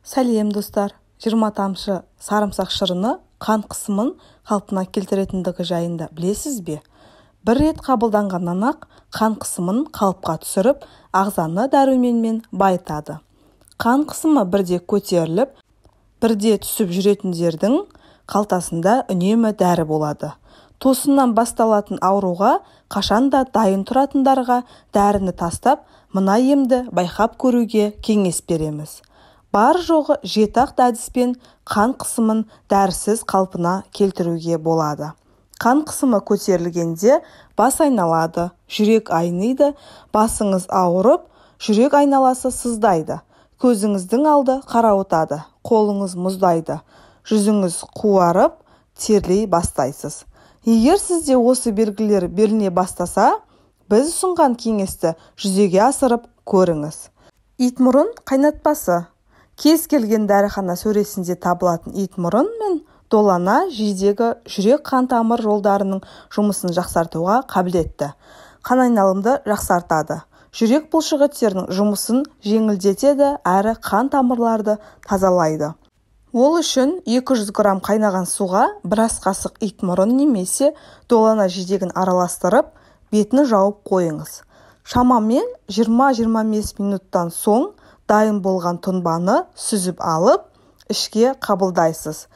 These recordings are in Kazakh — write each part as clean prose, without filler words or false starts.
Сәлем достар, 20 тамшы сарымсақ шырыны қан қысымын қалпына келтіретіндігі жайында білесіз бе? Бір рет қабылданғаннан-ақ қан қысымын қалыпқа түсіріп, ағзаны дәруменмен байытады. Қан қысымы бірде көтеріліп, бірде түсіп жүретіндердің қалтасында үнемі дәрі болады. Тосыннан басталатын ауруға қашанда дайын тұратындарға дәріні тастап, мына емді байқап көруге кеңес береміз. Бар жоғы 7-ақ әдіспен қан қысымын дәрісіз қалпына келтіруге болады. Қан қысымы көтерілгенде бас айналады, жүрек айниды, басыңыз ауырып, жүрек айналасы сыздайды, көзіңіздің алды қарауытады, қолыңыз мұздайды, жүзіңіз қуарып, терлей бастайсыз. Егер сізде осы белгілер біліне бастаса, біз ұсынған кеңесті жүзеге асырып көріңіз. Итмұрын қайнатпасы. Кез келген дәріхана сөресінде табылатын итмұрын мен долана жидегі жүрек қан тамыр жолдарының жұмысын жақсартуға қабілетті. Қан айналымды жақсартады. Жүрек бұлшықеттерінің жұмысын жеңілдетеді әрі қан тамырларды тазалайды. Ол үшін 200 грамм қайнаған суға бір ас қасық итмұрын немесе долана жидегін араластырып, бетін жауып қойыңыз. Шамамен 20-25 минуттан соң дайын болған тұнбаны сүзіп алып, ішке қабылдайсыз.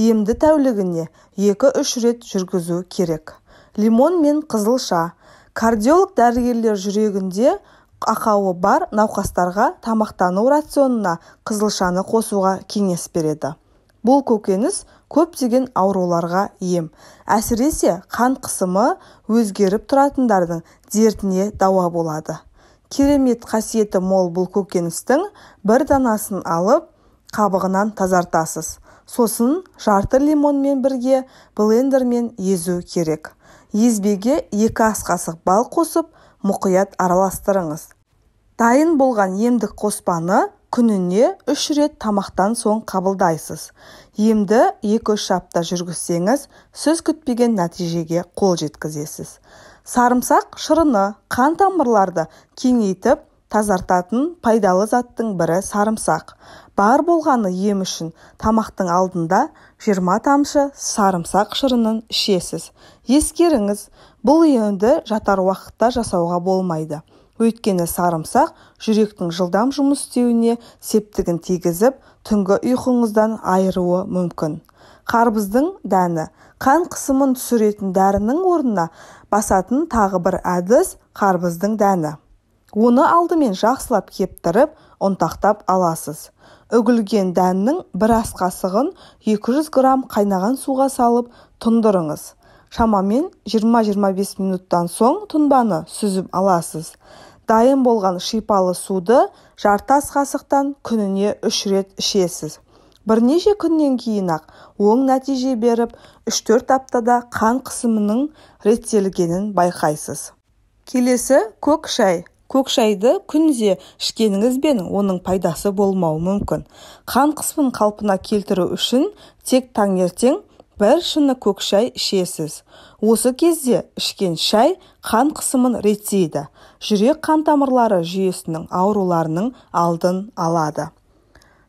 Емді тәулігіне 2-3 рет жүргізу керек. Лимон мен қызылша. Кардиолог дәрігерлер жүрегінде ақауы бар науқастарға тамақтану рационына қызылшаны қосуға кеңес береді. Бұл көкөніс көптеген ауруларға ем. Әсіресе қан қысымы өзгеріп тұратындардың дертіне дауа болады. Керемет қасиеті мол бұл көкөністің бір данасын алып, қабығынан тазартасыз. Сосын жарты лимонмен бірге блендермен езу керек. Езбеге 2 ас қасық бал қосып, мұқият араластырыңыз. Дайын болған емдік қоспаны күніне 3 рет тамақтан соң қабылдайсыз. Емді 2-3 апта жүргізсеңіз, сіз күтпеген нәтижеге қол жеткізесіз. Сарымсақ шырыны қан тамырларды кеңейтіп, тазартатын пайдалы заттың бірі сарымсақ. Бар болғаны ем үшін тамақтың алдында 20 тамшы сарымсақ шырынын ішесіз. Ескеріңіз, бұл емді жатар уақытта жасауға болмайды. Өйткені сарымсақ жүректің жылдам жұмыс істеуіне септігін тигізіп, түнгі ұйқыңыздан айыруы мүмкін. Қарбыздың дәні. Қан қысымын түсіретін дәрінің орнына басатын тағы бір әдіс қарбыздың дәні. Оны алдымен жақсылап кептіріп, ұнтақтап аласыз. Үгілген дәннің бір ас қасығын 200 грамм қайнаған суға салып тұндырыңыз. Шамамен 20-25 минуттан соң тұнбаны сүзіп аласыз. Дайын болған шипалы суды жарты ас қасықтан күніне 3 рет ішесіз. Бірнеше күннен кейін-ақ оң нәтиже беріп, 3-4 аптада қан қысымының реттелгенін байқайсыз. Келесі көк шай. Көк шайды күнде ішкеніңізбен оның пайдасы болмауы мүмкін. Қан қысымын қалпына келтіру үшін тек таңертең бір шыны көк шай ішесіз. Осы кезде ішкен шай қан қысымын реттейді. Жүрек қан тамырлары жүйесінің ауруларының алдын алады.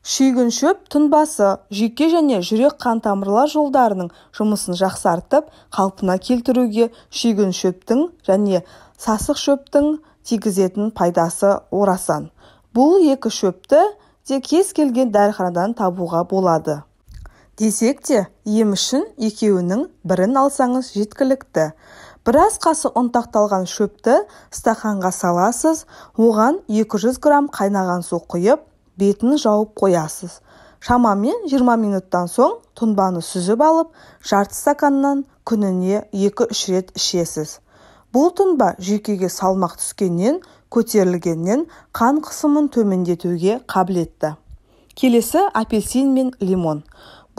Шүйгін шөп тұнбасы жүйке және жүрек қан тамырлар жолдарының жұмысын жақсартып, қалпына келтіруге шүйгін шөптің және сасық шөптің тигізетін пайдасы орасан. Бұл екі шөпті де кез келген дәріханадан табуға болады. Десек те, ем үшін екеуінің бірін алсаңыз жеткілікті. Бір ас қасы ұнтақталған шөпті стақанға саласыз, оған 200 грамм қайнаған су құйып, бетін жауып қоясыз. Шамамен 20 минуттан соң тұнбаны сүзіп алып, жарты стаканнан күніне 2-3 рет ішесіз. Бұл тұнба жүйкеге салмақ түскеннен, көтерілгеннен қан қысымын төмендетуге қабілетті. Келесі апельсин мен лимон.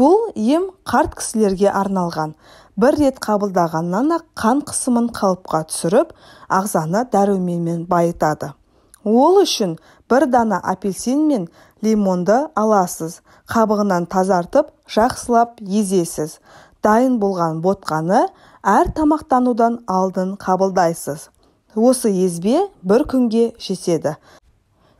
Бұл ем қарт кісілерге арналған. Бір рет қабылдағаннан-ақ қан қысымын қалыпқа түсіріп, ағзаны дәруменмен байытады. Ол үшін бір дана апельсин мен лимонды аласыз, қабығынан тазартып, жақсылап езесіз. Дайын болған ботқаны әр тамақтанудан алдын қабылдайсыз. Осы езбе бір күнге жетеді.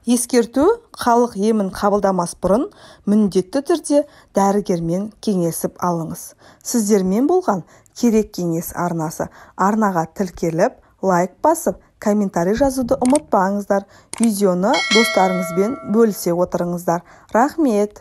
Ескерту: халық емін қабылдамас бұрын міндетті түрде дәрігермен кеңесіп алыңыз. Сіздермен болған керек кеңес арнасы. Арнаға тіркеліп, лайк басып, комментарий жазуды ұмытпаңыздар. Видеоны достарыңызбен бөлісе отырыңыздар. Рахмет!